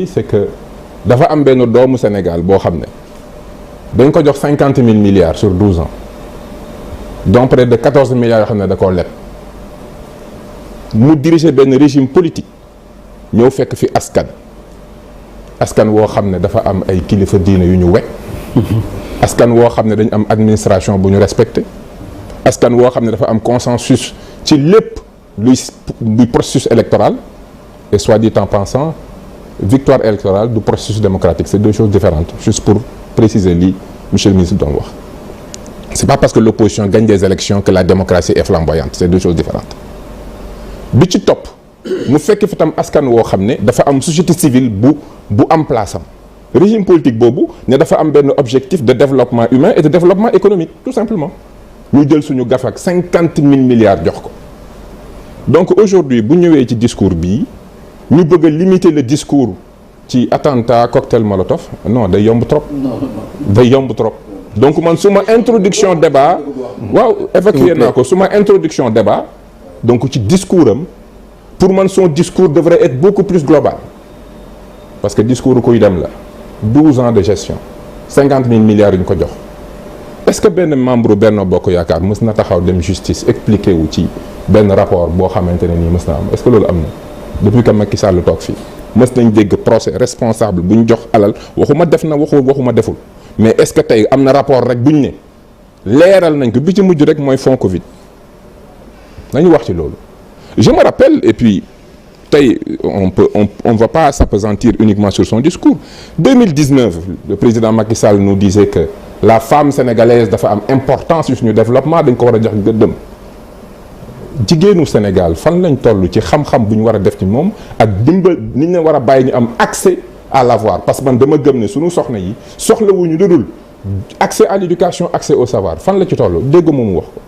c'est que dafa am benn doomu Sénégal boo xam ne dañ ko jox 50 000 milliards sur 12 ans donc près de 14 milliards yoo xam ne da koo leb mu diriger benn régime politique ñëw fekk fi askan woo xam ne dafa am ay kilifa diine yu ñu wekk askan woo xam ne dañu am administration bu ñu respecté askan woo xam ne dafa am consensus ci lépp luy processus électoral et soit dit en pensant victoire électorale du processus démocratique c'est deux choses différentes juste pour préciser lii monsieur le ministre doon wax c'est pas parce que l'opposition gagne des élections que la démocratie est flamboyante c'est deux choses différentes bi ci topp mu fekk fi tam askan woo xam ne dafa am société civile bu am place am régime politique boobu ne dafa am benn objectif de développement humain et de développement économique tout simplement ñu jël suñu gaf ak 50 000 milliards jox ko donc aujourd'hui bu ñëwee ci discours bii ñu bëgg a limiter le discours ci attentat cocktail molotov non day yomb trop day yomb trop donc man suma introduction débat waaw évacuer naa ko suma introduction débat donc ci discours am pour man son discours devrait être beaucoup plus global parce que discours kuy dem la 12 ans de gestion 50 000 milliards yu ñu ko jox est-ce que benn membre Benno Bokk Yaakaar mës na taxaw dem justice expliquer wu ci benn rapport boo xamante ne nii mës na am est-ce que loolu am na depuis que Macky Sall toog fii mës nañ dégg procès responsable bu ñu jox alal waxuma def na waxuma deful mais est-ce que tey am na rapport rek bu ñu ne leeral nañ ko bi ci mujj rek mooy fonds Covid nañu wax ci loolu je me rappelle et puis tey on va pas s'appesantir uniquement sur son discours 2019 le président Macky Sall nous disait que la femme sénégalaise dafa am importance ci suñu développement dañ ko war a jox gëddëm jigéenu Sénégal fan lañ toll ci xam-xam bu ñu war a def ci moom ak dimbal ni ñu war a bàyyi ñu am accès à l'avoir parce que man dama gëm ne suñu soxna yi soxlawuñu lu dul accès à l'éducation accès au savoir fan la ci toll dégg moomu wax ko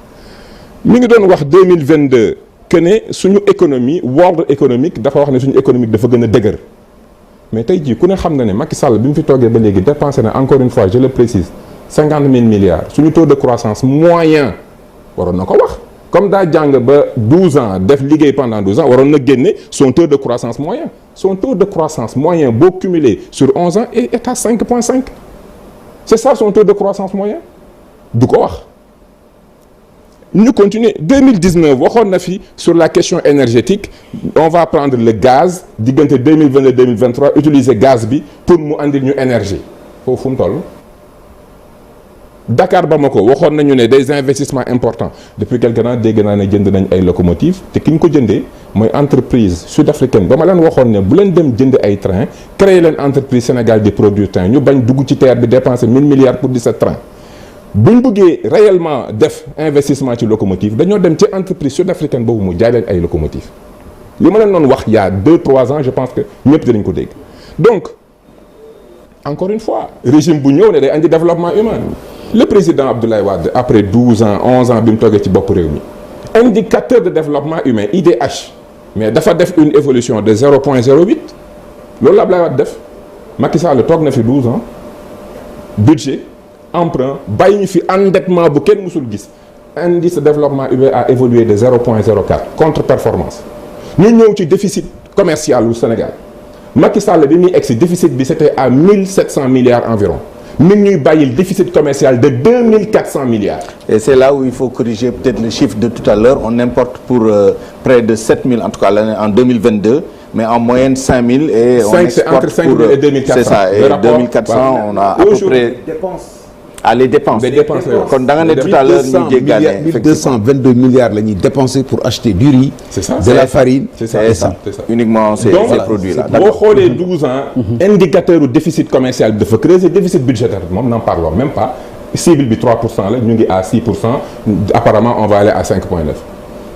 mi ngi doon wax 2022 que ne suñu économie world économique dafa wax ne suñu économique dafa gën a dëgër mais tey jii ku ne xam na ne Macky Sall bi mu fi toogee ba léegi dépensé na encore une fois je le précise 50 000 milliards suñu taux de croissance moyen waroon na ko wax comme daa jàng ba 12 ans def liggéey pendant 12 ans waroon na génne son taux de croissance moyen boo cumulé sur 11 ans est à 5,5 c'est ça son taux de croissance moyen du ko wax ñu continuer 2019 waxoon na fi sur la question énergétique on va prendre le gaz diggante 2022 2023 utiliser gaz bi pour mu andil ñu énergie foofu fu mu toll Dakar Bamako waxoon nañu ne des investissements importants depuis quelque temps dégg naa ne jënd nañ ay locomotives te ki ñu ko jëndee mooy entreprise sud-africaine ba ma leen waxoon ne bu leen dem jënd ay train créer leen entreprise Sénégal di produire train ñu bañ dugg ci terre bi dépenser 1000 milliards pour 17 trains bu ñu bëggee réellement def investissement ci locomotive dañoo dem ci entreprise sud-africaine boobu mu jaay leen ay locomotives li ma leen doon wax il y a 2-3 ans je pense que ñëpp dinañ ko dégg donc encore une fois régime bu ñëw ne day andi développement humain le président Abdoulaye Wade après 12 ans 11 ans bi mu toogee ci bopp réew mi indicateur de développement humain IDH mais dafa def une évolution de 0,08 loolu la Abdoulaye Wade def Macky Sall toog na fi 12 ans budget emprunt bàyyi ñu fi endettement bu kenn mësul gis indice de développement humain a évolué de 0,04 contre-performance ñu ñëw ci déficit commercial au Sénégal Macky Sall bi muy egsi déficit bi c'était à 1700 milliards environ mi ngi ñuy bàyyi le déficit commercial de 2400 milliards. Et c'est là où il faut corriger peut-être le chiffre de tout à l'heure on importe pour près de 7000 en tout cas l'année en 2022 mais en moyenne 5000 et on exporte entre 5000 et 2400 c'est ça et 2400 on a à peu près les dépenses kon da nga ne tout à l'heure ñu jéggaane 1222 milliards la ñuy dépenser pour acheter du riz c'est ça de la farine c'est ça uniquement ces produits là boo xoolee 12 ans indicateur u déficit commercial bi dafa creuser déficit budgétaire moom n'en parlons même pas cible bi 3% la ñu ngi à 6% apparemment on va aller à 5,9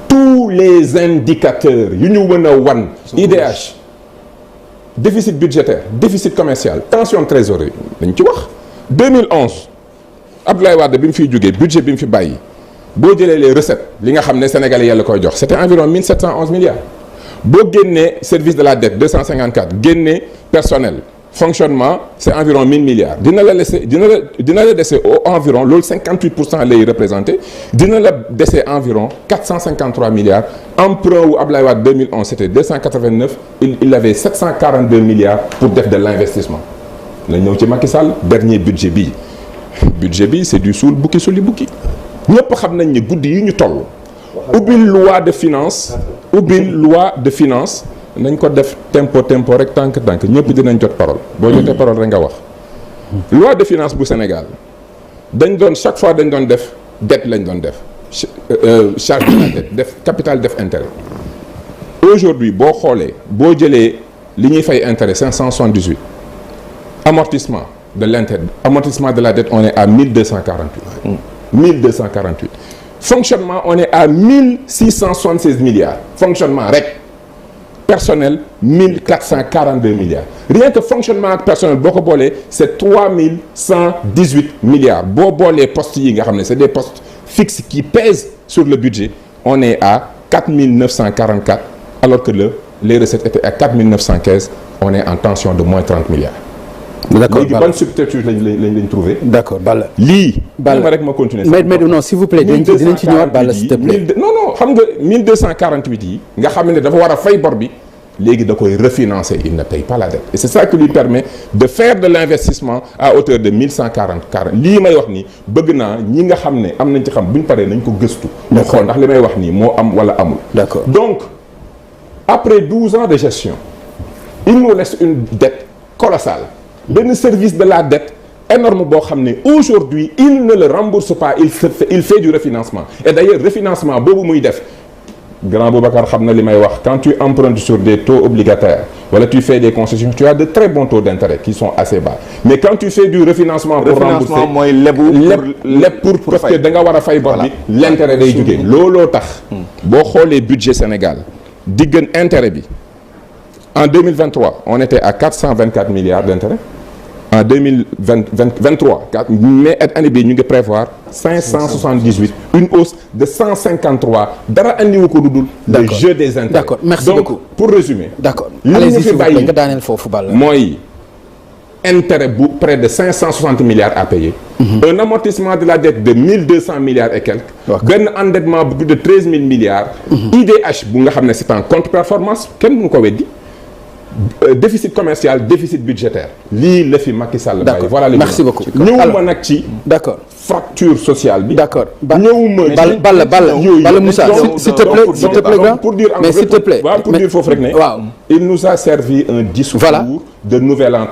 tous les indicateurs yu ñu mën a wan IDH déficit budgétaire déficit commercial tension de trésorerie dañ ci wax 2011 Abdoulaye Wade bi mu fiy jógee budget bi mu fi bàyyi boo jëlee les recettes li nga xam ne sénégalais yàlla koy jox c'était environ 1711 milliards boo génnee service de la dette 254 génnee personnel fonctionnement c'est environ 1000 milliards dina la dese environ loolu 58% lay représenté dina la dese environ 453 milliards emprunt wu Ablaye Wade 2011 c'était 289 il avait 742 milliards pour def de l'investissement la ñëw ci Macky Sall dernier budget bi c'est du suul bukki suli bukki ñëpp xam nañ ne guddi yi ñu toll ubbil loi de finance nañ ko def tempo rek tànk ñëpp dinañ jot parole boo jotee parole rek nga wax loi de finance bu Sénégal chaque fois dañ doon def dette lañ doon def charge de la dette def capital def intérêt aujourd'hui boo jëlee li ñuy fay intérêt 578 amortissement de la dette on est à 1248 fonctionnement on est à 1676 milliards fonctionnement rek personnel 1442 milliards rien que fonctionnement ak personnel boo ko boolee c'est 3118 milliards boo boolee postes yi nga xam ne c'est des postes fixes qui pèsent sur le budget on est à 4944 alors que les recettes étaient à 4915 on est en tension de moins 30 milliards. D'accord, léegi ban subterfuge lañ trouvé. D'accord, Balla. lii. Balla rek ma continuer. mais non s'il vous plaît dinañ ci ñëwaat Balla s'il te plaît. non xam nga 1248 yi nga xam ne dafa war a fay bor bi léegi da koy refinancer il ne paye pas la dette et c'est ça qui lui permet de faire de l'investissement à hauteur de 1140 lii may wax nii bëgg naa ñi nga xam ne am nañ ci xam bu ñu paree nañ ko gëstu. ñu xool ndax li may wax nii moo am wala amul. D'accord. Donc après 12 ans de gestion il nous reste une dette colossale. benn service de la dette énorme boo xam ne aujourd'hui il ne le rembourse pas il fait du refinancement et d'ailleurs refinancement boobu muy def grand Boubacar xam na li may wax quand tu empruntes sur des taux obligataires wala tu fais des concessions tu as de très bons taux d'intérêt qui sont assez bas mais quand tu fais du refinancement pour rembourser mooy leb pour parce que da nga war a fay bor bi l'intérêt day jógee looloo tax boo xoolee budget Sénégal diggan intérêt bi en 2023 on était à 424 milliards d'intérêts en 2023 mais année bii ñu ngi prévoir 578 une hausse de 153 dara andiwu ko lu dul le jeu des intérêts. D'accord, merci donc, beaucoup. Pour résumer. D'accord. li ñu fi bàyyi nga daaneel foofu Balla. mooy intérêt bu près de 560 milliards à payer. Un amortissement de la dette de 1200 milliards et quelques. benn endettement bu de 13 000 milliards. IDH bu nga xam ne c'est en contre-performance kenn mënu ko weddi. Déficit commercial déficit budgétaire lii la fi Macky Sall bàyyi voilà merci beaucoup ñëwuma nag ci d'accord fracture sociale bi d'accord ñëwuma Balla Moussa s'il te plaît grand pour dire mais s'il te plaît pour dire foofu rek ne waaw il nous a servi un discours de nouvel an